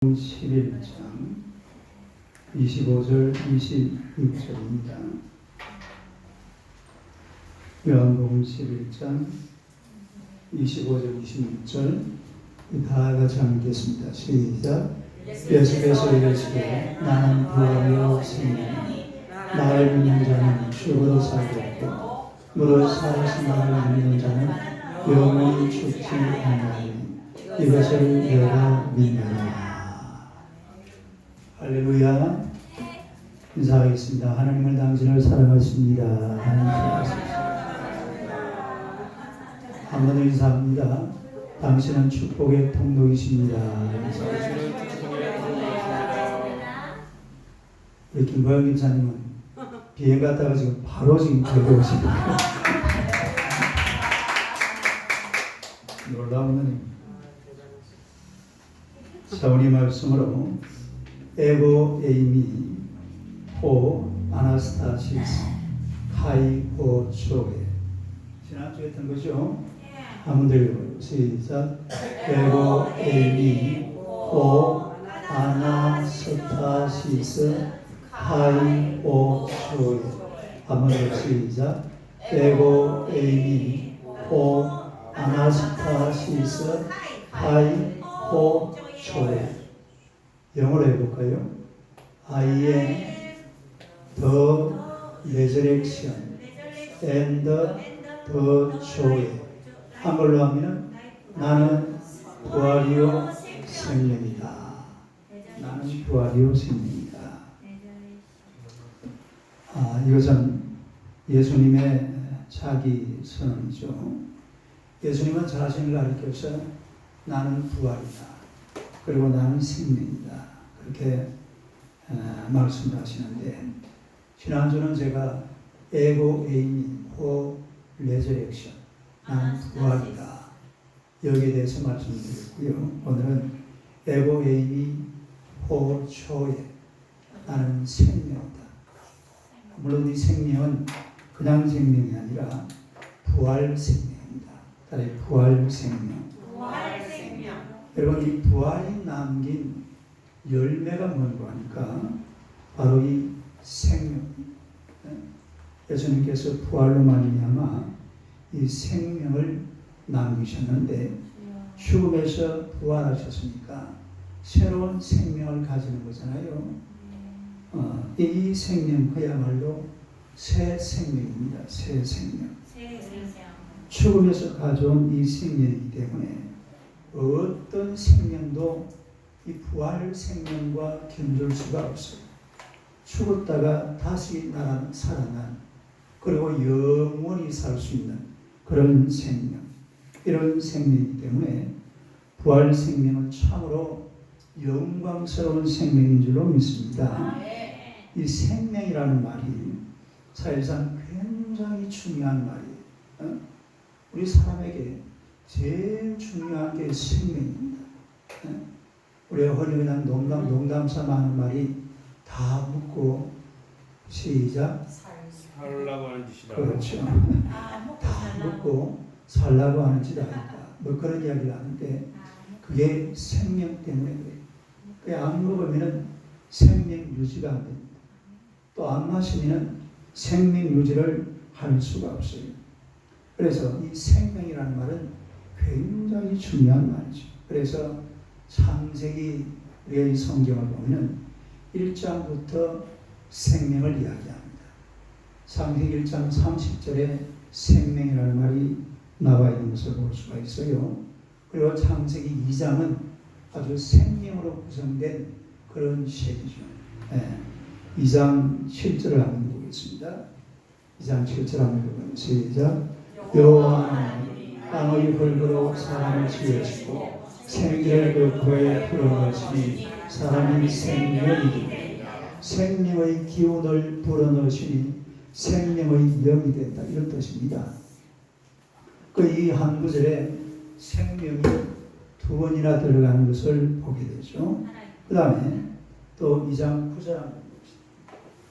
11장 25절 26절입니다. 요한복음 11장 25절 26절 다 같이 한번 읽겠습니다. 시작. 예수께서 이르시되 나는 부활이요 생명이니 나를 믿는 자는 죽어도 살겠고 무릇 살아서 나를 믿는 자는 영원히 죽지 아니하리니 이것을 내가 믿느니라. 할렐루야. 인사하겠습니다. 하나님을 당신을 사랑하십니다. 하나님 사랑하십니다. 한 번 더 인사합니다. 당신은 축복의 통로이십니다. 우리 김보영 김사님은 비행 갔다가 지금 바로 지금 들고 오십니다. 놀라운 은혜입니다. 자, 우리 말씀으로 에고 에이미 호 아나스타시스 카이 호 조에 지난주에 했던 거죠? 한번 더 읽어요. 시작. 에고 에이미 호 아나스타시스 카이 호 조에 한번 더 시작. 에고 에이미 호 아나스타시스 카이 호 조에 영어로 해볼까요? I am the resurrection and the joy. 한글로 하면 나는 부활이요 생명이다. 나는 부활이요 생명이다. 이것은 예수님의 자기 선언이죠. 예수님은 자신을 가리켜서 나는 부활이다. 그리고 나는 생명이다. 그렇게 말씀을 하시는데, 지난주는 제가 에고 에이미 호 레저렉션, 나는 부활이다. 여기에 대해서 말씀드렸고요. 오늘은 에고 에이미 호 초에, 나는 생명이다. 물론 이 생명은 그냥 생명이 아니라 부활 생명입니다. 따라서 부활 생명. 여러분, 이 부활이 남긴 열매가 뭔고 하니까 바로 이 생명. 예수님께서 부활로 말미암아 이 생명을 남기셨는데 죽음에서 부활하셨으니까 새로운 생명을 가지는 거잖아요. 이 생명 그야말로 새 생명입니다. 새 생명. 죽음에서 가져온 이 생명이기 때문에 어떤 생명도 이 부활 생명과 견줄 수가 없어요. 죽었다가 다시 살아난, 그리고 영원히 살 수 있는 그런 생명, 이런 생명이기 때문에 부활 생명은 참으로 영광스러운 생명인 줄로 믿습니다. 이 생명이라는 말이 사실상 굉장히 중요한 말이에요. 우리 사람에게 제일 중요한 게 생명입니다. 우리가 흔히 그냥 농담 삼아 하는 말이 다 묻고 시작. 살라고 하는 짓이다. 그렇죠. 다 묻고 살라고 하는 짓 아닐까. 뭐 그런 이야기를 하는데 그게 생명 때문에 그래요. 안 먹으면 생명 유지가 안 됩니다. 또 안 마시면 생명 유지를 할 수가 없어요. 그래서 이 생명이라는 말은 굉장히 중요한 말이죠. 그래서 창세기 우리의 성경을 보면 1장부터 생명을 이야기합니다. 창세기 1장 30절에 생명이라는 말이 나와 있는 것을 볼 수가 있어요. 그리고 창세기 2장은 아주 생명으로 구성된 그런 시이죠. 2장 7절을 한번 보겠습니다. 2장 7절 한번 보겠습니다. 시작. 여호와 하나님이 땅의 흙으로 사람을 지으시고 생기를 그 코에 불어넣으시니 사람이 생명을 이기고 생명의 기운을 불어넣으시니 생명의 영이 된다. 이런 뜻입니다. 그 이 한 구절에 생명이 두 번이나 들어가는 것을 보게 되죠. 그 다음에 또 2장 9절 한번 봅시다.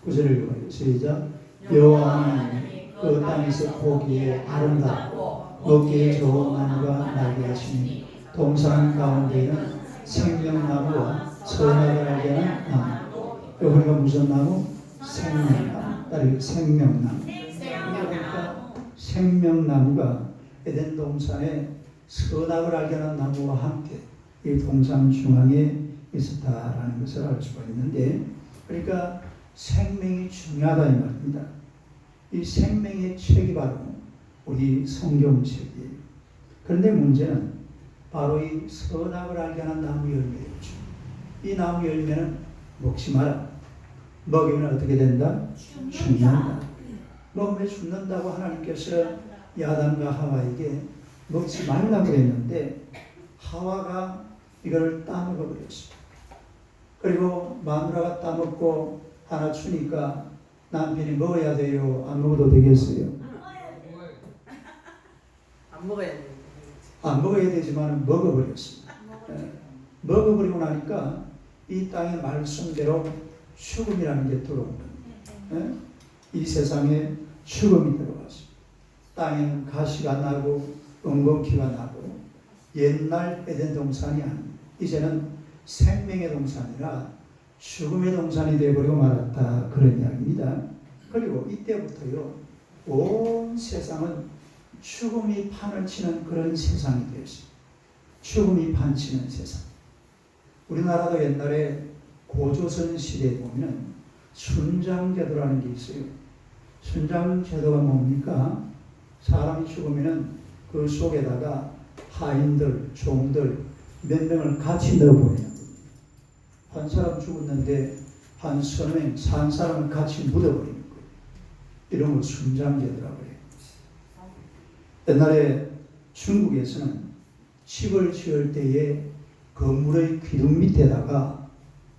9절을 읽어요. 시작. 여호와 하나님이 그 땅에서 보기에 아름답고 먹기에 좋은 나무가 나게 하시니 동산 가운데에는 생명나무와 선악을 알게 하는 나무. 우리가 무슨 나무? 생명나무. 따르기 생명나무. 그러니까 생명나무가 에덴 동산에 선악을 알게 하는 나무와 함께 이 동산 중앙에 있었다라는 것을 알 수가 있는데, 그러니까 생명이 중요하다 이 말입니다. 이 생명의 책이 바로 우리 성경책이에요. 그런데 문제는 바로 이 선악을 알게 하는 나무 열매였죠. 이 나무 열매는 먹지 마라. 먹이면 어떻게 된다? 죽는다. 먹으면 죽는다고 하나님께서 야단과 하와에게 먹지 말라고 그랬는데 하와가 이걸 따먹어버렸어요. 그리고 마누라가 따먹고 하나 주니까 남편이 먹어야 돼요? 안 먹어도 되겠어요? 안 먹어야 돼. 안 먹어야 되지만 먹어버렸습니다. 먹어버리고 나니까 이 땅의 말씀대로 죽음이라는 게 들어온 겁니다. 이 세상에 죽음이 들어왔습니다. 땅에는 가시가 나고 엉겅퀴가 나고 옛날 에덴 동산이 아닙니다. 이제는 생명의 동산이라 죽음의 동산이 되어버리고 말았다, 그런 이야기입니다. 그리고 이때부터요 온 세상은 죽음이 판을 치는 그런 세상이 되었습니다. 죽음이 판치는 세상. 우리나라도 옛날에 고조선 시대에 보면 순장제도라는 게 있어요. 순장제도가 뭡니까? 사람이 죽으면 그 속에다가 하인들, 종들 몇 명을 같이 넣어버리는 겁니다. 한 사람 죽었는데 한 서너 명, 산 사람을 같이 묻어버리는 거예요. 이런 걸 순장제도라고 해요. 옛날에 중국에서는 집을 지을 때에 건물의 기둥 밑에다가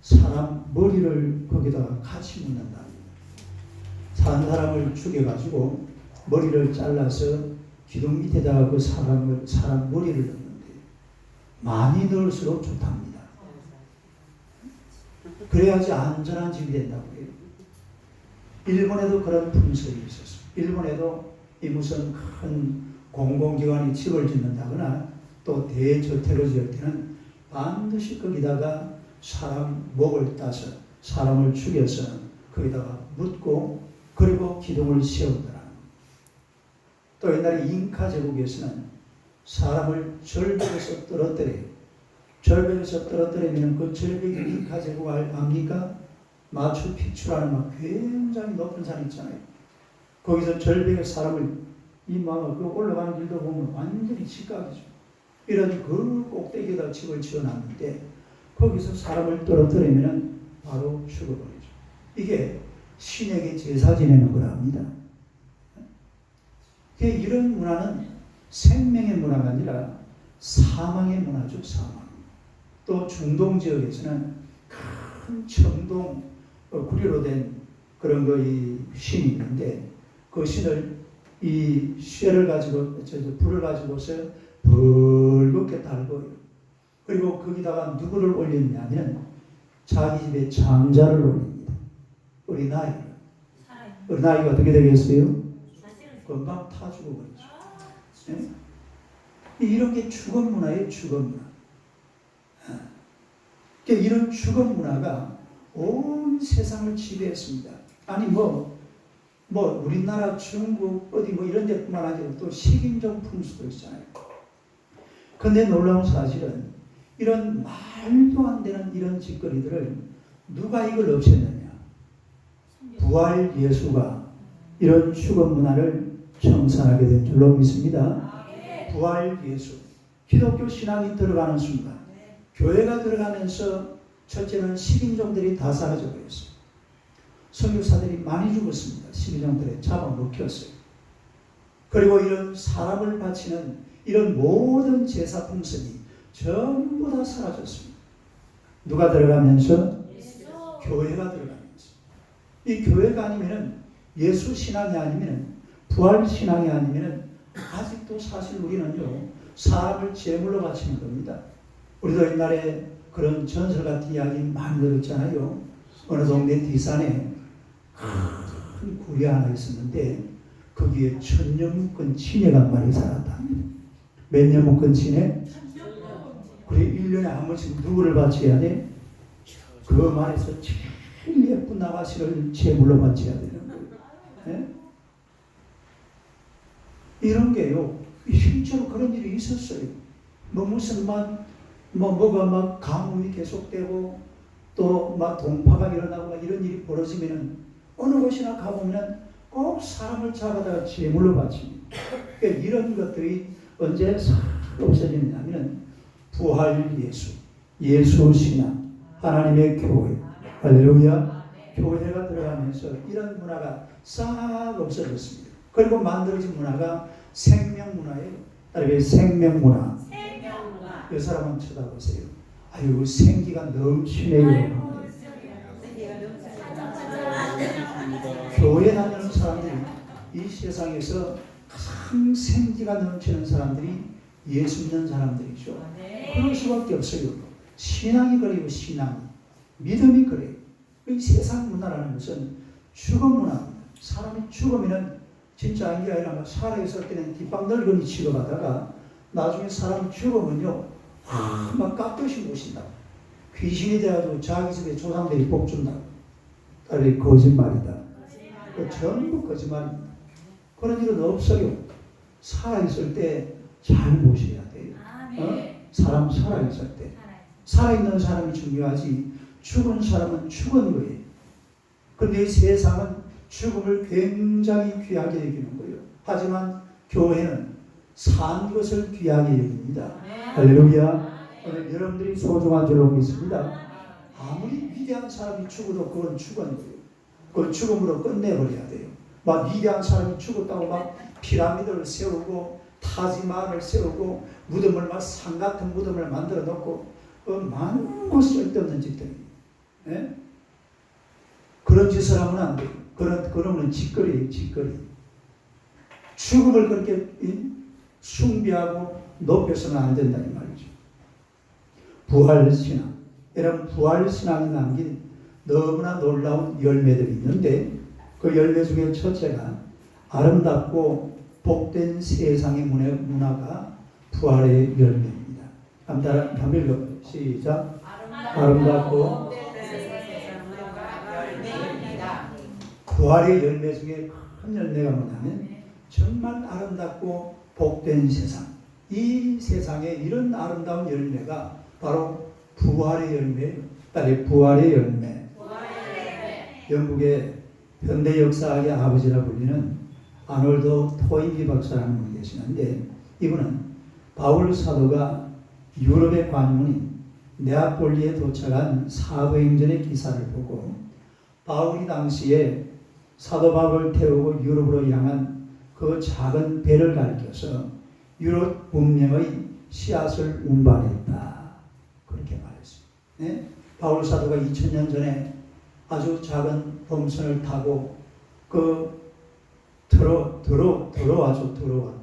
사람 머리를 거기다가 같이 묻는다. 산 사람을 죽여가지고 머리를 잘라서 기둥 밑에다가 그 사람 머리를 넣는데 많이 넣을수록 좋답니다. 그래야지 안전한 집이 된다고 해요. 일본에도 그런 풍습이 있었어요. 일본에도 이 무슨 큰 공공기관이 집을 짓는다거나 또 대저택을 지을 때는 반드시 거기다가 사람 목을 따서 사람을 죽여서 거기다가 묻고 그리고 기둥을 세우더라. 또 옛날에 잉카 제국에서는 사람을 절벽에서 떨어뜨려요. 절벽에서 떨어뜨리면 그 절벽이 잉카 제국 압니까? 마추픽추라는 막 굉장히 높은 산 있잖아요. 거기서 절벽에 사람을 그 올라가는 길도 보면 완전히 직각이죠. 이런 그 꼭대기에다 집을 지어놨는데 거기서 사람을 떨어뜨리면 바로 죽어버리죠. 이게 신에게 제사 지내는 거랍니다. 이런 문화는 생명의 문화가 아니라 사망의 문화죠. 사망. 또 중동 지역에서는 큰 청동 구리로 된 그런 이 신이 있는데 그 신을 이 쇠를 가지고 불을 가지고서 벌겋게 달고요. 그리고 거기다가 누구를 올리냐면 자기 집에 장자를 올립니다. 어린아이를. 어린아이가 어떻게 되겠어요? 금방 타 죽어버리죠. 네? 이런 게 죽음 문화예요. 죽음 문화. 그러니까 이런 죽음 문화가 온 세상을 지배했습니다. 아니 우리나라, 중국 어디 이런 데뿐만 아니라 또 식인종 풍수도 있잖아요. 그런데 놀라운 사실은 이런 말도 안 되는 이런 짓거리들을 누가 이걸 없앴느냐? 부활 예수가 이런 죽음 문화를 청산하게 된 줄로 믿습니다. 부활 예수. 기독교 신앙이 들어가는 순간 교회가 들어가면서 첫째는 식인종들이 다 사라져 버렸어요. 선교사들이 많이 죽었습니다. 식인종들에 잡아먹혔어요. 그리고 이런 사람을 바치는 이런 모든 제사 풍습이 전부 다 사라졌습니다. 누가 들어가면서? 교회가 들어가면서. 이 교회가 아니면은 예수 신앙이 아니면은 부활 신앙이 아니면은 아직도 사실 우리는요 사람을 제물로 바치는 겁니다. 우리도 옛날에 그런 전설 같은 이야기 많이 들었잖아요. 어느 동네 뒷산에 큰 구리 하나 있었는데 거기에 1000년 묶은 치네가 한 마리 살았다. 몇 년 묶은 치네? 그래 1년에 한 번씩 누구를 바쳐야 돼? 그 안에서 제일 예쁜 나가시를 제물로 바쳐야 되는 거예요. 예? 이런 게요, 실제로 그런 일이 있었어요. 뭐 무슨 뭐가 막 가뭄이 계속되고 또 막 동파가 일어나고 막 이런 일이 벌어지면은 어느 곳이나 가보면은 꼭 사람을 잡아다가 제물로 바칩니다. 그러니까 이런 것들이 언제 싹 없어지느냐면 부활 예수 신앙, 하나님의 교회, 할렐루야, 교회가 들어가면서 이런 문화가 싹 없어졌습니다. 그리고 만들어진 문화가 생명 문화예요. 따라서 생명 문화. 이 사람은 쳐다보세요. 아유, 생기가 넘치네요. 교회 다니는 사람들이 이 세상에서 가장 생기가 넘치는 사람들이 예수 믿는 사람들이죠. 그럴 수밖에 없어요. 신앙이 그래요. 신앙이. 믿음이 그래요. 이 세상 문화라는 것은 죽음 문화입니다. 사람이 죽으면 진짜 아닌 게 아니라 막 살아있을 때는 뒷방늙은이 취급하다가 나중에 사람이 죽으면요, 막 깍듯이 모신다. 귀신이 되어도 자기 집에 조상들이 복준다. 딸이 거짓말이다. 그 전부 거짓말입니다. 그런 일은 없어요. 살아있을 때 잘 모셔야 돼요. 사람 살아있을 때. 살아있는 사람이 중요하지 죽은 사람은 죽은 거예요. 그런데 이 세상은 죽음을 굉장히 귀하게 여기는 거예요. 하지만 교회는 산 것을 귀하게 여깁니다. 할렐루야. 오늘 여러분들이 소중한 줄로 믿습니다. 아무리 위대한 사람이 죽어도 그건 죽은 거예요. 그걸 죽음으로 끝내버려야 돼요. 막 위대한 사람이 죽었다고 막 피라미드를 세우고 타지마를 세우고 무덤을 막 산 같은 무덤을 만들어 놓고 많은 쓸데없는 짓들이. 예? 그런 짓을 하면 안 돼요. 그러면 짓거리예요, 짓거리. 죽음을 그렇게 숭배하고 높여서는 안 된다 이 말이죠. 부활신앙. 여러분, 부활신앙이 남긴 너무나 놀라운 열매들이 있는데 그 열매 중에 첫째가 아름답고 복된 세상의 문화가 부활의 열매입니다. 한번 읽어봐요. 시작. 아름답고 부활의 열매 중에 큰 열매가 뭐냐면 정말 아름답고 복된 세상. 이 세상에 이런 아름다운 열매가 바로 부활의 열매예요. 딸이 부활의 열매. 영국의 현대 역사학의 아버지라 불리는 아놀드 토인비 박사라는 분이 계시는데 이분은 바울 사도가 유럽의 관문인 네아폴리에 도착한 사도행전의 기사를 보고 바울이 당시에 사도 바울을 태우고 유럽으로 향한 그 작은 배를 가리켜서 유럽 문명의 씨앗을 운반했다. 그렇게 말했습니다. 네? 바울 사도가 2000년 전에 아주 작은 범선을 타고 그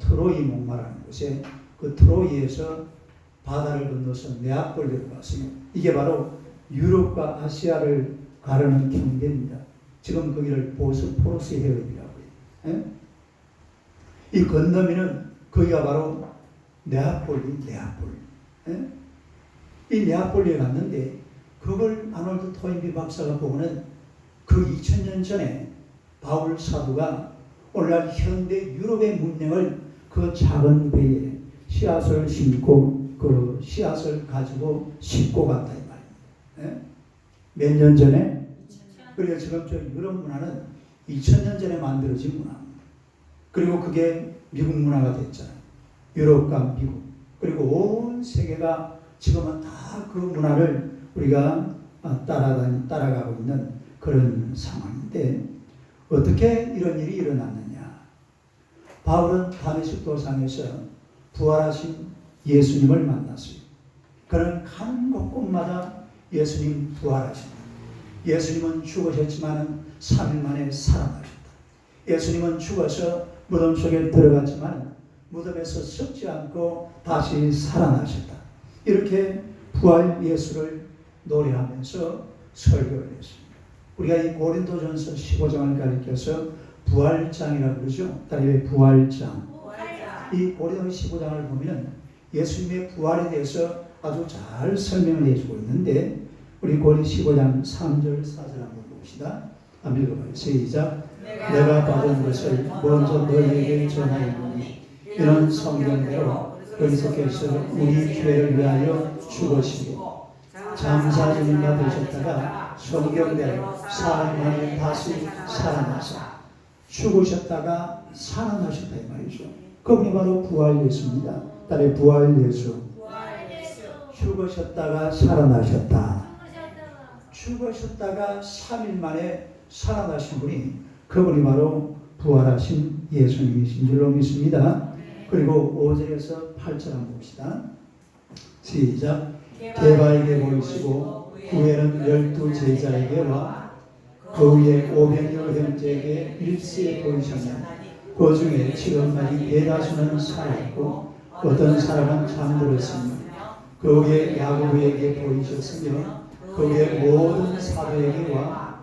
트로이 목마라는 곳에 그 트로이에서 바다를 건너서 네아폴리로 갔어요. 이게 바로 유럽과 아시아를 가르는 경계입니다. 지금 거기를 보스포러스 해협이라고 해요. 이 건너면은 거기가 바로 네아폴리. 이 네아폴리에 갔는데 그걸 아놀드 토인비 박사가 보고는 그 2000년 전에 바울 사도가 오늘날 현대 유럽의 문명을 그 작은 배에 씨앗을 심고 그 씨앗을 가지고 싣고 갔다 이 말입니다. 몇 년 전에? 그래서 지금 저 유럽 문화는 2000년 전에 만들어진 문화입니다. 그리고 그게 미국 문화가 됐잖아요. 유럽과 미국. 그리고 온 세계가 지금은 다 그 문화를 우리가 따라가고 있는 그런 상황인데 어떻게 이런 일이 일어났느냐. 바울은 다메섹 도상에서 부활하신 예수님을 만났어요. 그는 한 곳곳마다 예수님 부활하신다. 예수님은 죽으셨지만 3일 만에 살아나셨다. 예수님은 죽어서 무덤 속에 들어갔지만 무덤에서 썩지 않고 다시 살아나셨다. 이렇게 부활 예수를 노래하면서 설교를 했습니다. 우리가 이 고린도전서 15장을 가리켜서 부활장이라고 그러죠. 다리 부활장. 이 고린도 15장을 보면 예수님의 부활에 대해서 아주 잘 설명을 해주고 있는데 우리 고린 15장 3절 4절 한번 봅시다. 한번 읽어봐요. 시작. 내가 받은 것을 먼저 너희에게 전하였노니 이는 성경대로 그리스도께서 우리 죄를 위하여 죽으시고 장사 중인 바 되셨다가 성경대로 사흘 만에 다시 살아나사 죽으셨다가 살아나셨다 이 말이죠. 그분이 바로 부활 예수입니다. 딸의 부활 예수. 죽으셨다가 살아나셨다. 죽으셨다가 3일 만에 살아나신 분이 그분이 바로 부활하신 예수님이신 줄로 믿습니다. 그리고 5절에서 8절 한번 봅시다. 시작. 개바에게 보이시고 후에는 12제자에게와 그 위에 500여 형제에게 일시에 보이셨나니 그 중에 지금까지 대다수는 살아있고 어떤 사람은 잠들었으며 그 위에 야고보에게 보이셨으며 그 위에 모든 사도에게와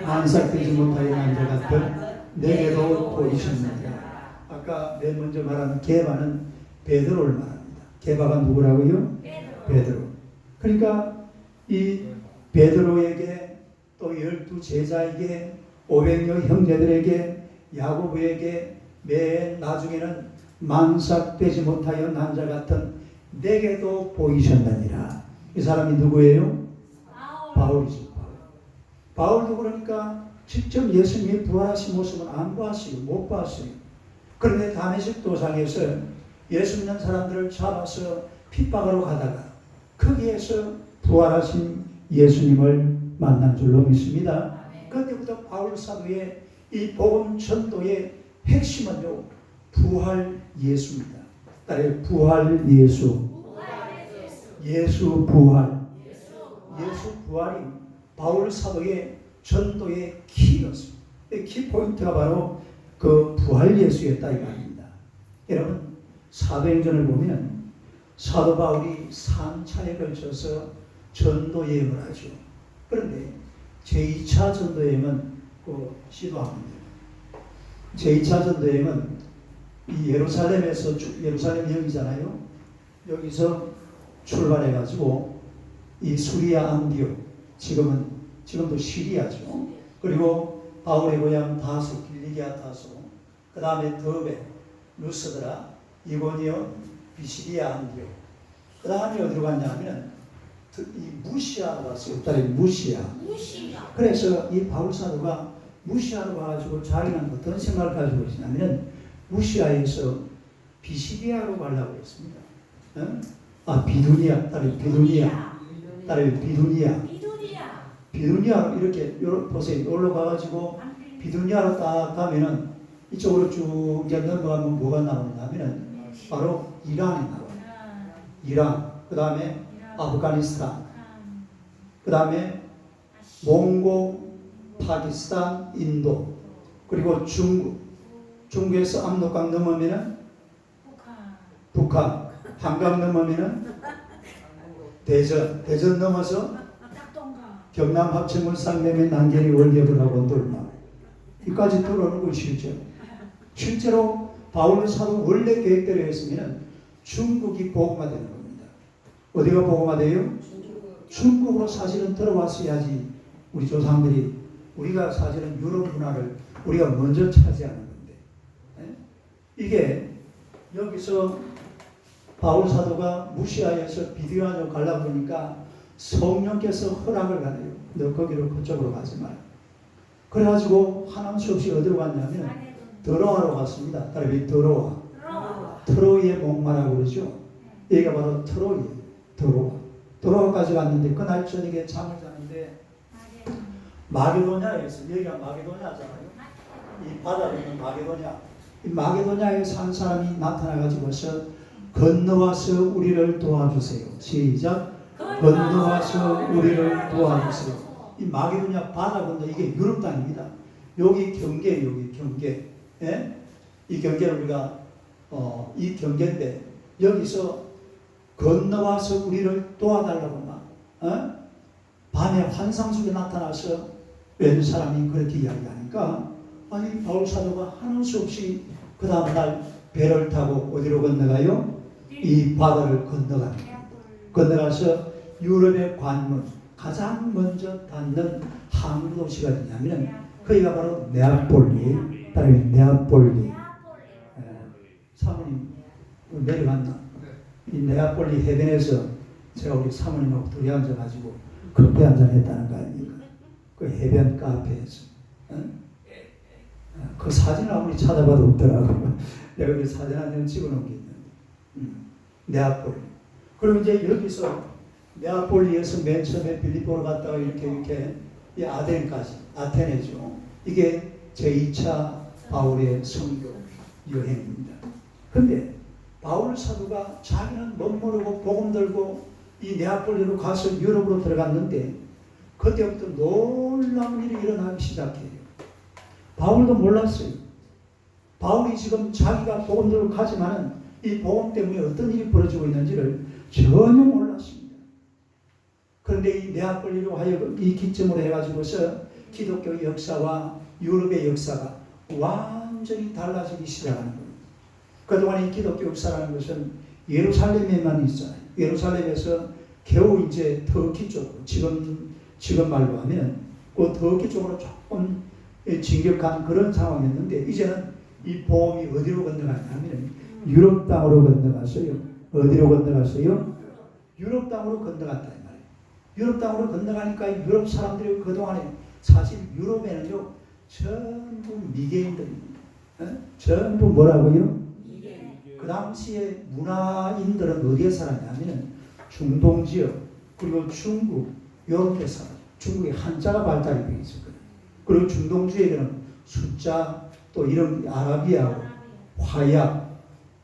안삭되지 못하게 한 자 같은 내게도 보이셨느니라. 아까 맨 먼저 말한 게바는 베드로를 말합니다. 게바가 누구라고요? 베드로. 그러니까 이 베드로에게 또 12제자에게 500여 형제들에게 야고보에게 맨 나중에는 만삭되지 못하여 난 자 같은 내게도 보이셨느니라. 이 사람이 누구예요? 바울이죠. 바울도 그러니까 직접 예수님이 부활하신 모습은 안 봤어요. 못 봤어요. 그런데 다메섹 도상에서 예수 믿는 사람들을 잡아서 핍박하러 가다가 거기에서 부활하신 예수님을 만난 줄로 믿습니다. 그때부터 바울 사도의 이 복음 전도의 핵심은요, 부활 예수입니다. 딸의 부활 예수. 예수 부활. 예수 부활이 바울 사도의 전도의 키였습니다. 키 포인트가 바로 그 부활 예수였다 이 말입니다. 여러분 사도행전을 보면 사도 바울이 3차에 걸쳐서 전도 여행을 하죠. 그런데 제2차 전도 여행은 시도합니다. 제2차 전도 여행은 이 예루살렘에서 예루살렘 여기잖아요. 여기서 출발해가지고 이 수리아 안디옥 지금도 시리아죠. 그리고 바울의 고향 다소 길리기아 다소, 그 다음에 더베, 루스드라, 이고니온, 비시리아 안디옥. 그 다음에 어디로 갔냐면 이 무시아로 갔어요. 딸이 무시아. 그래서 이 바울 사도가 무시아로 가가지고 자기는 어떤 생각을 가지고 있냐면 무시아에서 비시리아로 가려고 했습니다. 비두니아, 딸이 비두니아. 비두니아로 이렇게 보세요. 여기로 가가지고 비두니아로 딱 가면은 이쪽으로 쭉 이제 넘어가면 뭐가 나오냐면은 바로 이란이 나와요. 이란, 그 다음에 아프가니스탄, 그 다음에 몽고, 파키스탄, 인도, 그리고 중국. 중국에서 압록강 넘으면은 북한, 한강 넘으면은 대전 넘어서 경남 합천군 상림의 난계리 월계를 하고 놀마. 이까지 들어오는 것이 실제로 바울 사도 원래 계획대로 했으면 중국이 복음화되는 겁니다. 어디가 복음화돼요? 중국으로 사실은 들어왔어야지 우리 조상들이 우리가 사실은 유럽 문화를 우리가 먼저 차지하는 건데 이게 여기서 바울 사도가 무시아에서 비두니아로 가려고 하니까 성령께서 허락을 가네요. 너 거기로 그쪽으로 가지 마라. 그래가지고 하나님 수없이 어디로 갔냐면 드로아로 갔습니다. 다른 드로아. 트로이의 목마라고 그러죠. 여기가 바로 트로이에요. 드로아까지 갔는데 그날 저녁에 잠을 자는데 마게도냐에서 여기가 마게도냐잖아요. 이 바다에 있는 마게도냐. 이 마게도냐에 산 사람이 나타나가지고서 건너와서 우리를 도와주세요. 시작. 건너와서 우리를 도와주세요. 이 마게도냐 바다 건너 이게 유럽 땅입니다. 여기 경계예요. 여기 경계. 예? 이 경계를 우리가 이 경계인데 여기서 건너와서 우리를 도와달라고 막 밤에 환상 속에 나타나서 웬 사람이 그렇게 이야기하니까 아니 바울 사도가 하는 수 없이 그 다음날 배를 타고 어디로 건너가요? 이 바다를 건너가서 유럽의 관문 가장 먼저 닿는 항구 도시가 어디냐면 거기가 바로 네아폴리. 따라서 네아폴리. 사모님 내려갔나? 이 네아폴리 해변에서 제가 우리 사모님하고 둘이 앉아가지고 커피 한잔 했다는 거 아닙니까? 그 해변 카페에서. 그 사진을 아무리 찾아봐도 없더라고요. 내가 그 사진 한 장 찍어놓은 게 있는데. 네아폴리. 그럼 이제 여기서 네아폴리에서 맨 처음에 빌립보로 갔다가 이렇게 이 아덴까지, 아테네죠. 이게 제2차 바울의 선교 여행입니다. 근데 바울 사도가 자기는 못 모르고 복음 들고 이 네아폴리로 가서 유럽으로 들어갔는데 그때부터 놀라운 일이 일어나기 시작해요. 바울도 몰랐어요. 바울이 지금 자기가 복음 들고 가지만은 이 복음 때문에 어떤 일이 벌어지고 있는지를 전혀 몰랐습니다. 그런데 이 네아폴리로 하여금 이 기점으로 해가지고서 기독교 역사와 유럽의 역사가 완전히 달라지기 시작하는 거예요. 그동안 이 기독교 역사라는 것은 예루살렘에만 있잖아요. 예루살렘에서 겨우 이제 터키 쪽으로 지금 말로 하면 그 터키 쪽으로 조금 진격한 그런 상황이었는데 이제는 이 복음이 어디로 건너가냐면 유럽 땅으로 건너갔어요. 어디로 건너갔어요? 유럽 땅으로 건너갔다 이 말이에요. 유럽 땅으로 건너가니까 유럽 사람들이 그동안에 사실 유럽에는요 전부 미개인들입니다. 전부 뭐라고요? 그 당시에 문화인들은 어디에 살았냐면 중동 지역 그리고 중국 이런 데 살아요. 중국에 한자가 발달이 되어 있었거든요. 그리고 중동 지역에는 숫자 또 이런 아라비아어 화약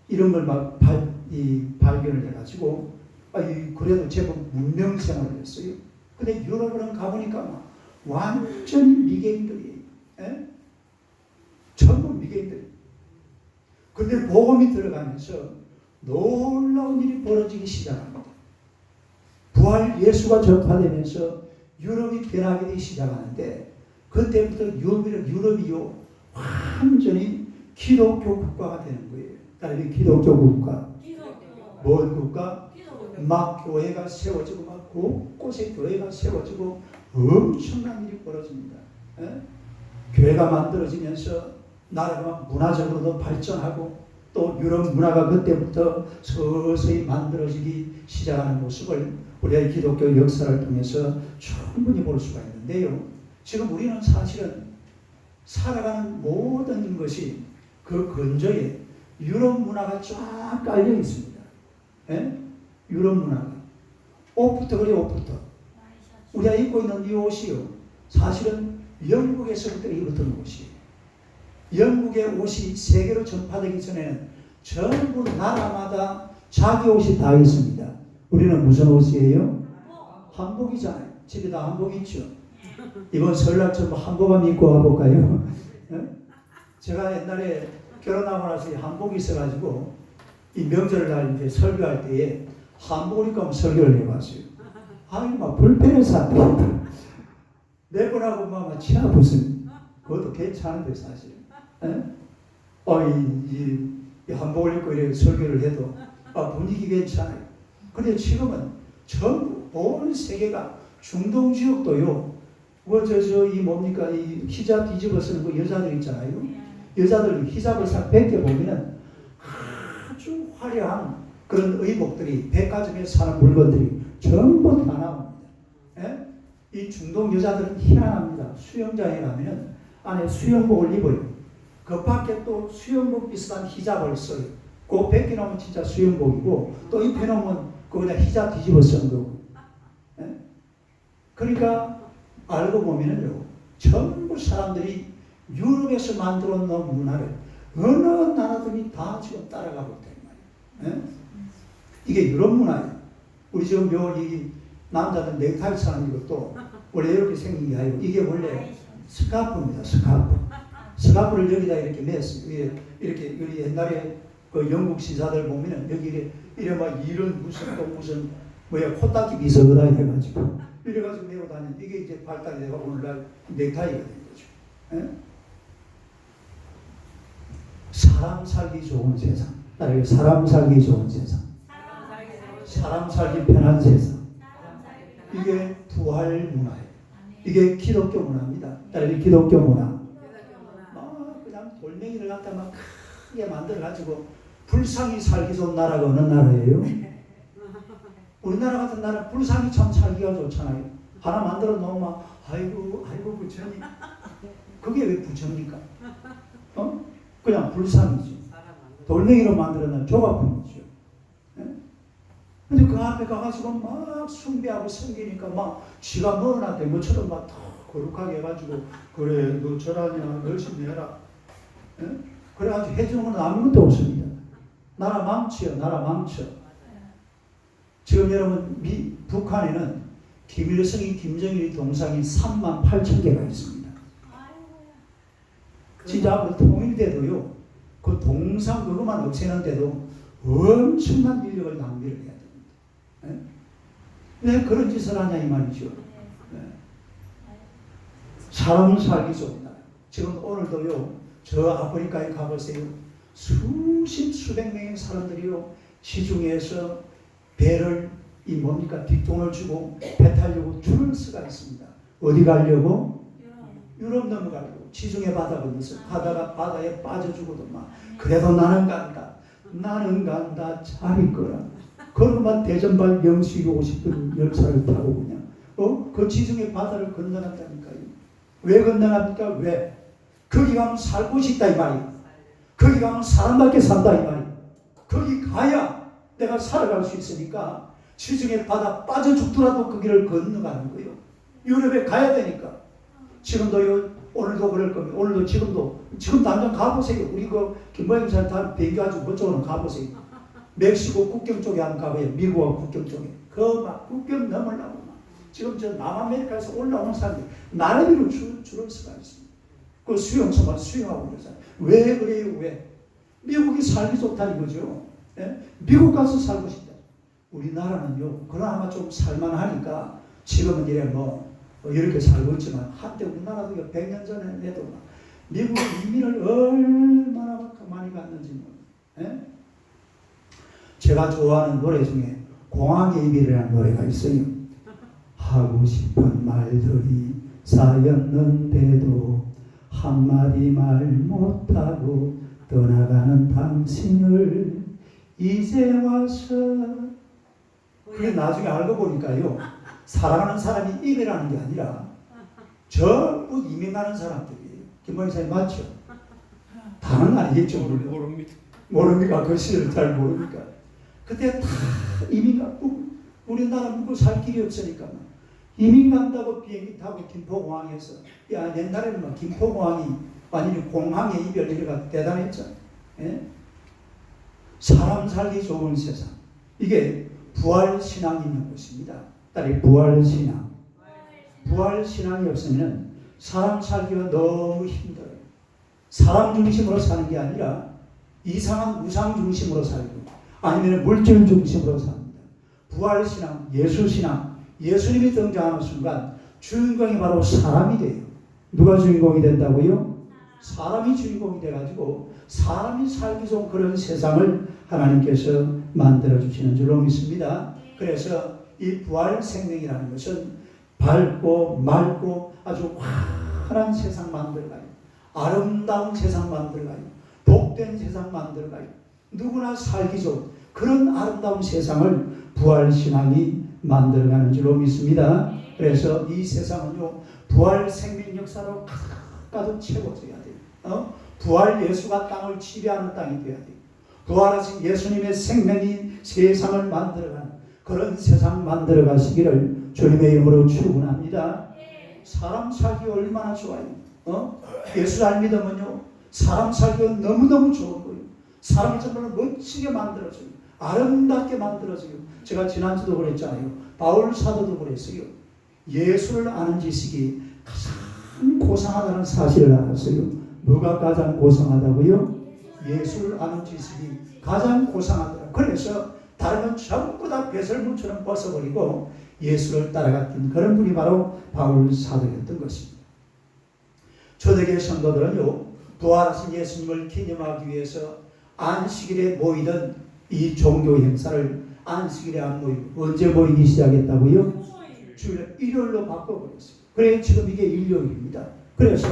이런 걸 막 발견을 해가지고 그래도 제법 문명 생활을 했어요. 근데 유럽으로는 가보니까 막 완전히 미개인들이에요. 전부 미개인들. 근데 복음이 들어가면서 놀라운 일이 벌어지기 시작합니다. 부활 예수가 전파되면서 유럽이 변하게 되기 시작하는데 그때부터 유럽이요 완전히 기독교 국가가 되는 거예요. 따라서 기독교 국가. 뭔 국가? 막 교회가 세워지고 막 곳곳에 교회가 세워지고 엄청난 일이 벌어집니다. 교회가 만들어지면서 나라가 막 문화적으로도 발전하고 또 유럽 문화가 그때부터 서서히 만들어지기 시작하는 모습을 우리의 기독교 역사를 통해서 충분히 볼 수가 있는데요. 지금 우리는 사실은 살아가는 모든 것이 그 근저에 유럽 문화가 쫙 깔려 있습니다. 유럽 문화가. 옷부터 그래 옷부터. 우리가 입고 있는 이 옷이요. 사실은 영국에서부터 입었던 옷이에요. 영국의 옷이 세계로 전파되기 전에는 전부 나라마다 자기 옷이 다 있습니다. 우리는 무슨 옷이에요? 한복이잖아요. 집에 다 한복 있죠. 이번 설날 좀 한복 한번 입고 와볼까요? 제가 옛날에 결혼하고 나서 한복이 있어가지고 이 명절날 이제 설교할 때에 한복을 입고 한번 설교를 해봤어요. 막 불편해서 안 됩니다. 매번 하고 막 치아 부습니다. 그것도 괜찮은데 사실. 이 한복을 입고 이렇게 설교를 해도 분위기 괜찮아요. 근데 지금은 전부 온 세계가 중동 지역도요. 이 뭡니까 이 히잡 뒤집어 쓰는 그 여자들 있잖아요. 여자들 히잡을 싹 벗겨보면은 아주 화려한 그런 의복들이 백화점에서 사는 물건들이 전부 다 나옵니다. 이 중동 여자들은 희한합니다. 수영장에 가면은 안에 수영복을 입어요. 그 밖에 또 수영복 비슷한 히잡을 써요. 그거 벗겨놓으면 진짜 수영복이고 또 입혀놓으면 그거 그냥 히잡 뒤집어 쓴 거고. 그러니까 알고 보면은요, 전부 사람들이 유럽에서 만들어 놓은 문화를 어느 나라들이 다 지금 따라가고 있단 말이에요. 이게 유럽 문화예요. 우리 지금 이 남자들 넥타이 차는 것도 원래 이렇게 생긴 게 아니고 이게 원래 스카프입니다. 스카프를 여기다 이렇게 맸어요. 이렇게 우리 옛날에 그 영국 시사들 보면은 여기 이래 막 이런 무슨 코딱지 비서거다 해가지고 이래가지고 메고 다니는 이게 이제 발달이 되고 오늘날 넥타이가 된 거죠. 사람 살기 좋은 세상. 사람 살기 좋은 세상. 사람 살기 편한 세상. 이게 부활 문화예요. 이게 기독교 문화입니다. 따라서 기독교 문화. 그냥 돌멩이를 갖다 막 크게 만들어가지고 불상이 살기 좋은 나라가 어느 나라예요? 우리나라 같은 나라는 불상이 참 살기가 좋잖아요. 하나 만들어 놓으면 아이고 부처님. 그게 왜 부처입니까? 그냥 불상이죠. 돌멩이로 만들어놓은 조각품이죠. 근데 그 앞에 가가지고 막 숭배하고 섬기니까 막 지가 뭐나 대모처럼 막 거룩하게 해가지고 그래 너 절하냐 열심히 해라. 그래가지고 해주는 건 아무것도 없습니다. 나라 망치요, 나라 망쳐. 지금 여러분 북한에는 김일성이 김정일이 동상이 38,000개가 있습니다. 진짜 앞으로 통일돼도요, 그 동상 그것만 없애는데도 엄청난 인력을 낭비를 해야 됩니다. 왜 그런 짓을 하냐 이 말이죠. 사람은 살기 좋은 나라. 지금 오늘도요, 저 아프리카에 가보세요. 수백 명의 사람들이요, 시중에서 배를 뒷돈을 주고 배 타려고 줄을 서가 있습니다. 어디 가려고? 유럽 넘어가려고. 지중해 바다 건너서 가다가 바다에 빠져 죽어도 막 그래도 나는 간다. 나는 간다. 잘 있거라. 그러고만 대전발 영수이 50분 열차를 타고 그냥 그 지중해 바다를 건너간다니까요. 왜 건너갑니까? 왜? 거기 가면 살 곳이 있다 이 말이에요. 거기 가면 사람밖에 산다 이 말이에요. 거기 가야 내가 살아갈 수 있으니까 지중해 바다 빠져 죽더라도 거기를 건너가는 거예요. 유럽에 가야 되니까. 지금도요, 오늘도 그럴 겁니다. 오늘도 지금 당장 가보세요. 우리 김보영 사람 비행기 가지고 그쪽으로 가보세요. 멕시코 국경 쪽에 한번 가봐요. 미국하고 국경 쪽에. 막 국경 넘으려고 막. 지금 저 남아메리카에서 올라오는 사람들이 나라비로 줄을 서가 있습니다. 그 수용소만 수용하고 그러잖아요. 왜 그래요? 왜? 미국이 살기 좋다는 거죠. 미국 가서 살고 싶다. 우리나라는요, 그나마 좀 살만하니까 지금은 이렇게 살고 있지만 한때 우리나라도 100년 전에 해도 미국 이민을 얼마나 많이 갔는지 제가 좋아하는 노래 중에 공항의 이별이라는 노래가 있어요. 하고 싶은 말들이 쌓였는데도 한마디 말 못하고 떠나가는 당신을 이제 와서. 그게 나중에 알고 보니까요, 사랑하는 사람이 이별하는 게 아니라 전부 이민 가는 사람들이에요. 김보영 사님 맞죠? 다는 아니겠죠. 모릅니까? 그 시를 잘 모릅니까? 그때 다 이민 가고 우리나라 묵고 살 길이 없으니까 이민 간다고 비행기 타고 김포공항에서 옛날에는 김포공항이 완전히 공항의 이별 이래가 대단했죠. 사람 살기 좋은 세상. 이게 부활신앙이 있는 것입니다. 딸이 부활신앙. 부활신앙이 없으면 사람 살기가 너무 힘들어요. 사람 중심으로 사는 게 아니라 이상한 우상 중심으로 살고 아니면 물질 중심으로 삽니다. 부활신앙, 예수신앙, 예수님이 등장하는 순간 주인공이 바로 사람이 돼요. 누가 주인공이 된다고요? 사람이 주인공이 돼가지고 사람이 살기 좋은 그런 세상을 하나님께서 만들어주시는 줄로 믿습니다. 그래서 이 부활 생명이라는 것은 밝고 맑고 아주 환한 세상 만들어가요. 아름다운 세상 만들어가요. 복된 세상 만들어가요. 누구나 살기 좋은 그런 아름다운 세상을 부활신앙이 만들어가는 줄로 믿습니다. 그래서 이 세상은요, 부활 생명 역사로 가득 채워져야 돼요. 부활 예수가 땅을 지배하는 땅이 되어야 돼요. 부활하신 예수님의 생명이 세상을 만들어가는 그런 세상 만들어 가시기를 주님의 이름으로 축원합니다. 사람 살기 얼마나 좋아요. 예수 잘 믿으면요, 사람 살기가 너무너무 좋은 거예요. 사람을 정말 멋지게 만들어줘요. 아름답게 만들어줘요. 제가 지난주도 그랬잖아요. 바울 사도도 그랬어요. 예수를 아는 지식이 가장 고상하다는 사실을 알았어요. 뭐가 가장 고상하다고요? 예수를 아는 지식이 가장 고상하더라. 그래서 다른 건 전부 다 배설물처럼 벗어버리고 예수를 따라갔던 그런 분이 바로 바울 사도였던 것입니다. 초대교회 성도들은요, 부활하신 예수님을 기념하기 위해서 안식일에 모이던 이 종교 행사를 안식일에 안 모이고 언제 모이기 시작했다고요? 주일을 일요일로 바꿔버렸어요. 그래 지금 이게 일요일입니다. 그래서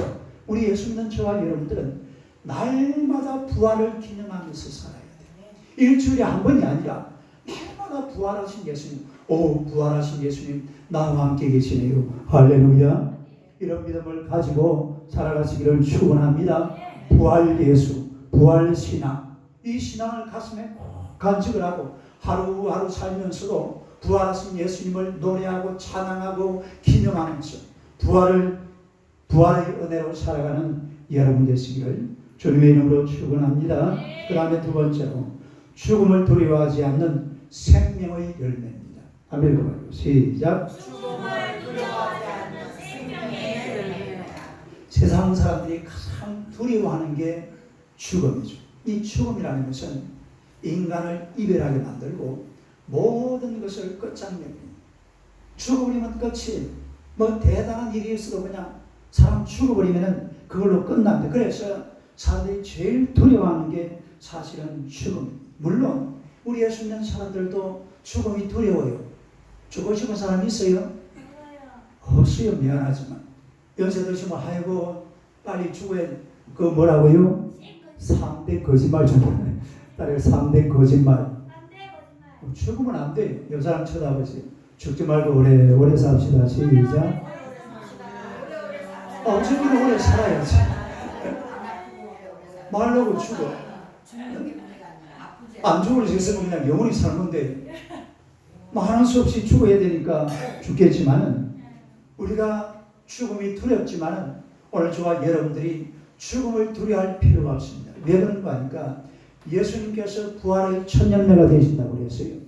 우리 예수 믿는 저와 여러분들은 날마다 부활을 기념하면서 살아야 돼요. 일주일에 한 번이 아니라 날마다 부활하신 예수님, 오 부활하신 예수님 나와 함께 계시네요. 할렐루야. 이런 믿음을 가지고 살아가시기를 축원합니다. 부활 예수, 부활 신앙, 이 신앙을 가슴에 꼭 간직을 하고 하루하루 살면서도 부활하신 예수님을 노래하고 찬양하고 기념하면서 부활의 은혜로 살아가는 여러분 되시기를 주님의 이름으로 축원합니다. 그 다음에 두 번째로 죽음을 두려워하지 않는 생명의 열매입니다. 아멘. 그만요. 시작. 죽음을 두려워하지 않는 생명의 열매입니다. 세상 사람들이 가장 두려워하는 게 죽음이죠. 이 죽음이라는 것은 인간을 이별하게 만들고 모든 것을 끝장내고 죽어버리면 끝이 뭐 대단한 일이 있어도 그냥 사람 죽어버리면 그걸로 끝납니다. 그래서 사람들이 제일 두려워하는 게 사실은 죽음. 물론 우리 예수 믿는 사람들도 죽음이 두려워요. 죽고 싶은 사람이 있어요? 없어요. 미안하지만 연세 드시면 아이고 빨리 죽어야 그 뭐라고요? 3대 거짓말 좀 딸의 3대 거짓말. 죽으면 안 돼요. 이 사람 쳐다보세요. 죽지 말고 오래 삽시다. 시작. 어차피는 오래 살아야지. 말라고 죽어. 안 죽을 수 있으면 그냥 영원히 살는데 하는 수 없이 죽어야 되니까 죽겠지만은 우리가 죽음이 두렵지만은 오늘 저와 여러분들이 죽음을 두려워할 필요가 없습니다. 왜 그런 거 아니까 예수님께서 부활의 첫 열매가 되신다고 그랬어요.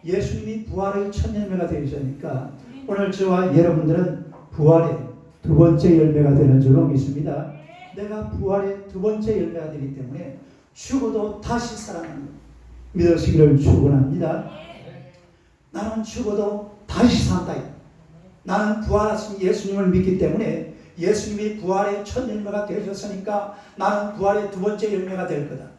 예수님이 부활의 첫 열매가 되셨으니까 오늘 저와 여러분들은 부활의 두 번째 열매가 되는 줄로 믿습니다. 내가 부활의 두 번째 열매가 되기 때문에 죽어도 다시 살아나는 믿으시기를 축원합니다. 나는 죽어도 다시 산다. 나는 부활하신 예수님을 믿기 때문에 예수님이 부활의 첫 열매가 되셨으니까 나는 부활의 두 번째 열매가 될 거다.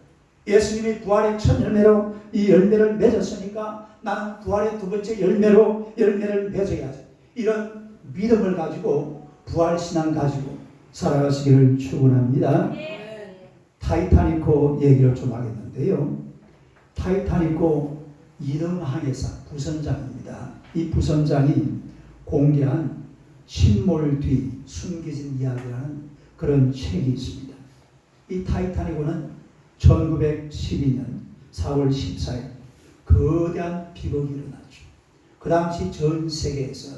예수님이 부활의 첫 열매로 이 열매를 맺었으니까 나는 부활의 두 번째 열매로 열매를 맺어야지. 이런 믿음을 가지고 부활신앙 가지고 살아가시기를 축원합니다. 타이타닉호 얘기를 좀 하겠는데요. 타이타닉호 이등항해사 부선장입니다. 이 부선장이 공개한 침몰 뒤 숨겨진 이야기라는 그런 책이 있습니다. 이 타이타닉호는 1912년 4월 14일 거대한 비극이 일어났죠. 그 당시 전 세계에서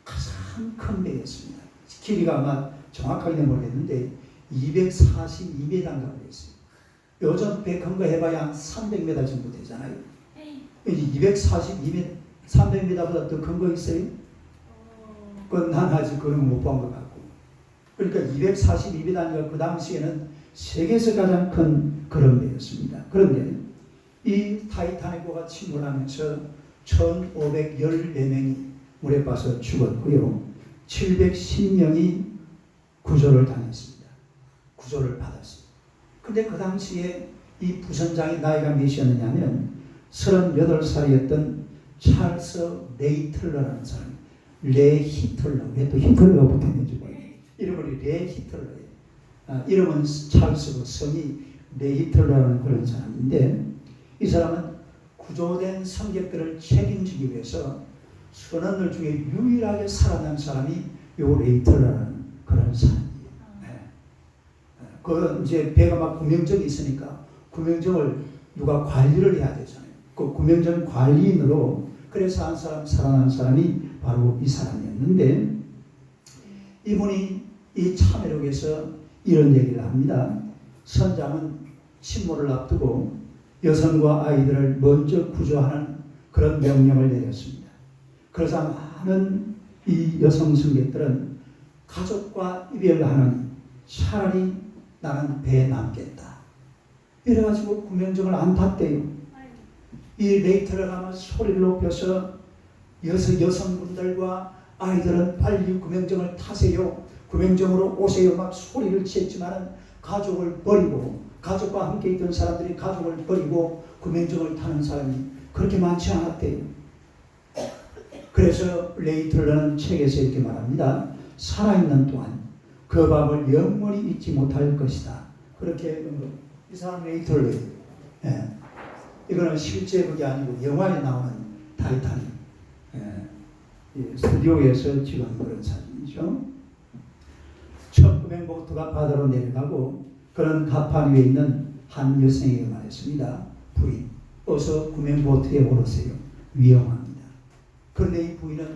가장 큰 배였습니다. 길이가 아마 정확하게는 모르겠는데 242m인가 그랬어요. 요즘 배 큰 거 해봐야 한 300m 정도 되잖아요. 242m, 300m보다 더 큰 거 있어요? 난 아직 그런 거 못 본 것 같고. 그러니까 242m니까 그 당시에는 세계에서 가장 큰 그런 배였습니다. 그런데 이 타이타닉호가 침몰하면서 1514명이 물에 빠져 죽었고요. 710명이 구조를 당했습니다. 구조를 받았습니다. 근데 그 당시에 이 부선장의 나이가 몇이었느냐면 38살이었던 찰스 레이틀러라는 사람. 레히틀러. 왜 또 히틀러가 붙었는지 모르겠어요. 이름은 레히틀러예요. 이름은 찰스고 성이 레히틀러라는 그런 사람인데 이 사람은 구조된 성객들을 책임지기 위해서 선원들 중에 유일하게 살아난 사람이 요 레히틀러라는 그런 사람이에요. 그 이제 배가 막 구명정이 있으니까 구명정을 누가 관리를 해야 되잖아요. 그 구명정 관리인으로 그래서 한 사람 살아난 사람이 바로 이 사람이었는데 이분이 이 참회록에서 이런 얘기를 합니다. 선장은 침몰을 앞두고 여성과 아이들을 먼저 구조하는 그런 명령을 내렸습니다. 그러자 많은 이 여성 승객들은 가족과 이별하는 차라리 나는 배에 남겠다. 이래가지고 구명정을 안 탔대요. 이 레이터를 하면 소리를 높여서 여성분들과 아이들은 빨리 구명정을 타세요. 구명정으로 오세요. 막 소리를 치었지만 가족을 버리고 가족과 함께 있던 사람들이 가족을 버리고 구명정을 타는 사람이 그렇게 많지 않았대요. 그래서 레이틀러는 책에서 이렇게 말합니다. 살아있는 동안 그 밥을 영원히 잊지 못할 것이다. 그렇게 이 사람 레이틀러예요. 예. 이거는 실제 그게 아니고 영화에 나오는 타이타닉. 예. 스튜디오에서 찍은 그런 사진이죠. 첫 구명보트가 바다로 내려가고 그런 갑판 위에 있는 한 여성에게 말했습니다. 부인, 어서 구명보트에 오르세요. 위험합니다. 그런데 이 부인은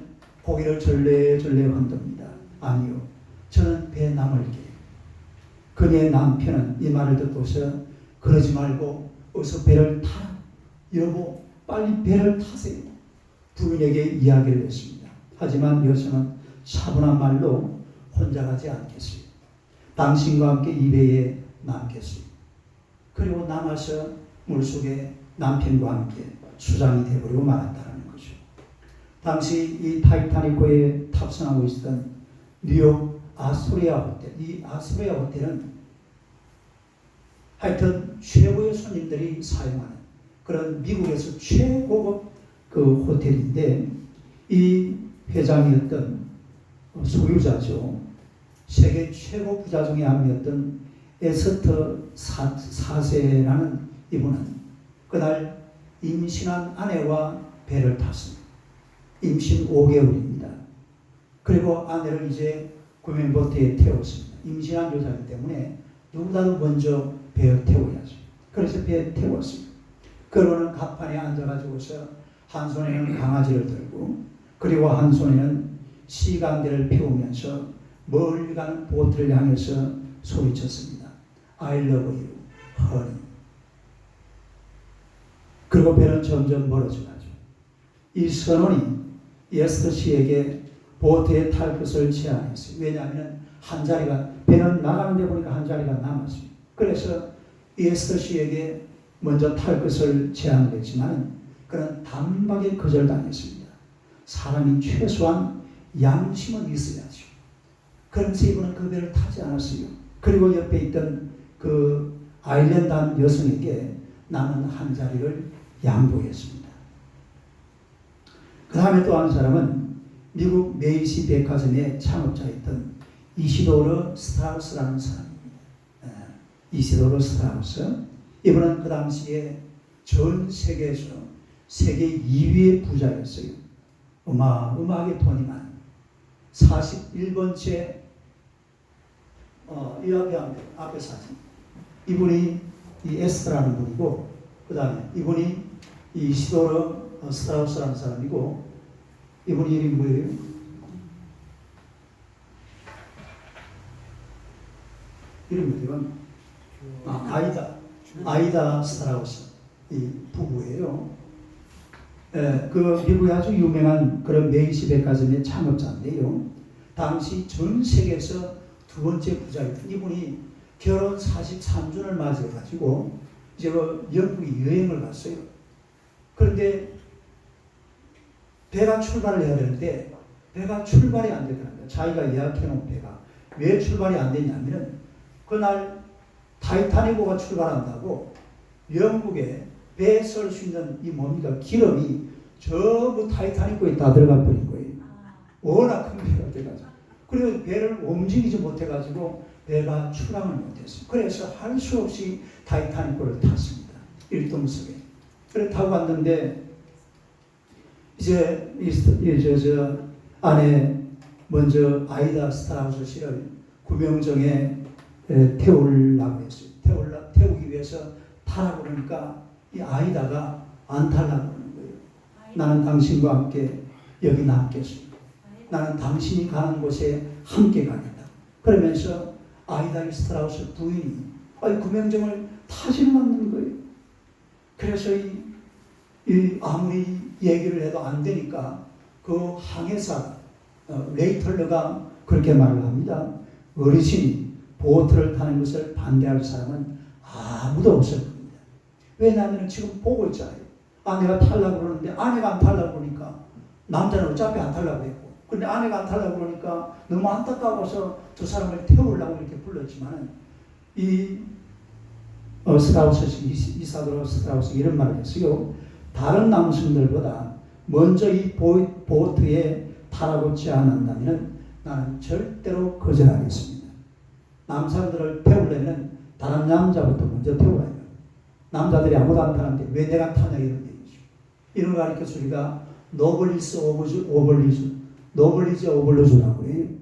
고개를 절레절레 흔듭니다. 아니요, 저는 배에 남을게요. 그녀의 남편은 이 말을 듣고서 그러지 말고 어서 배를 타라. 여보, 빨리 배를 타세요. 부인에게 이야기를 했습니다. 하지만 여성은 차분한 말로 혼자 가지 않겠어요. 당신과 함께 이 배에 남겠어요. 그리고 남아서 물속에 남편과 함께 수장이 되어버리고 말았다는 거죠. 당시 이 타이타닉호에 탑승하고 있었던 뉴욕 아스토리아 호텔, 이 아스토리아 호텔은 하여튼 최고의 손님들이 사용하는 그런 미국에서 최고급 그 호텔인데, 이 회장이었던 소유자죠. 세계 최고 부자 중에 한 명이었던 에스터 4세라는 이분은 그날 임신한 아내와 배를 탔습니다. 임신 5개월입니다. 그리고 아내를 이제 구명보트에 태웠습니다. 임신한 여자이기 때문에 누구보다도 먼저 배에 태워야죠. 그래서 배에 태웠습니다. 그러고는 갑판에 앉아가지고서 한 손에는 강아지를 들고 그리고 한 손에는 시간대를 피우면서 멀리 가는 보트를 향해서 소리쳤습니다. I love you, honey. 그리고 배는 점점 멀어져 가죠. 이 선원이 에스터 씨에게 보트에 탈 것을 제안했어요. 왜냐하면 한 자리가, 배는 나가는데 보니까 한 자리가 남았어요. 그래서 에스터 씨에게 먼저 탈 것을 제안했지만 그는 단박에 거절당했습니다. 사람이 최소한 양심은 있어야죠. 그러면서 이분은 그 배를 타지 않았어요. 그리고 옆에 있던 그 아일랜드한 여성에게 남은 한 자리를 양보했습니다. 그 다음에 또 한 사람은 미국 메이시 백화점의 창업자였던 이시도르 스트라우스라는 사람입니다. 이시도르 스트라우스. 이분은 그 당시에 전 세계에서 세계 2위의 부자였어요. 어마어마하게 돈이 많은 41번째 이 앞에 사진. 이분이 이 에스트라는 분이고, 그 다음에 이분이 이 이시도르 스트라우스라는 사람이고, 이분 이름이 뭐예요? 이름이 뭐예요? 아이다 스트라우스 이 부부예요. 그 미국의 아주 유명한 그런 메이시 백화점의 창업자인데요. 당시 전 세계에서 두 번째 부자였던 이분이 결혼 43주년을 맞이해가지고 이제 영국에 여행을 갔어요. 그런데 배가 출발을 해야 되는데 배가 출발이 안 되더라고요. 자기가 예약해놓은 배가 왜 출발이 안 되냐면은 그날 타이타닉호가 출발한다고 영국에 배에 설 수 있는 이 뭡니까 기름이 전부 타이타닉호에 다 들어가 버린 거예요. 워낙 큰 배가 돼가지고. 그리고 배를 움직이지 못해가지고 배가 출항을 못했어요. 그래서 할 수 없이 타이타닉호를 탔습니다. 일동석에. 그래 타고 갔는데 이제 저 안에 먼저 아이다 스트라우스 씨를 구명정에 태우려고 했어요. 태우기 위해서 타라고 그러니까 이 아이다가 안 타려고 그러는 거예요. 나는 당신과 함께 여기 남겠습니다. 나는 당신이 가는 곳에 함께 가겠다. 그러면서 아이다 스트라우스 부인이 구명정을 타지는 않는 거예요. 그래서 이 아무리 얘기를 해도 안 되니까 그 항해사 레이털러가 그렇게 말을 합니다. 어르신이 보트를 타는 것을 반대할 사람은 아무도 없을 겁니다. 왜냐하면 지금 보고 있잖아요. 아내가 타려고 그러는데 아내가 안 타려고 그러니까 남자는 어차피 안 타려고 했고, 근데 아내가 안 타려고 그러니까 너무 안타까워서 두 사람을 태우려고 이렇게 불렀지만은 이 스트라우스 이사도로 스트라우스 이런 말을 했어요. 다른 남성들보다 먼저 이 보트에 타라고 제안한다면 나는 절대로 거절하겠습니다. 남사람들을 태우려면 다른 남자부터 먼저 태워야 해요. 남자들이 아무도 안 타는데 왜 내가 타냐 이런 얘기죠. 이런 거 가르쳐서 우리가 노블리즈 오블루즈라고 해요.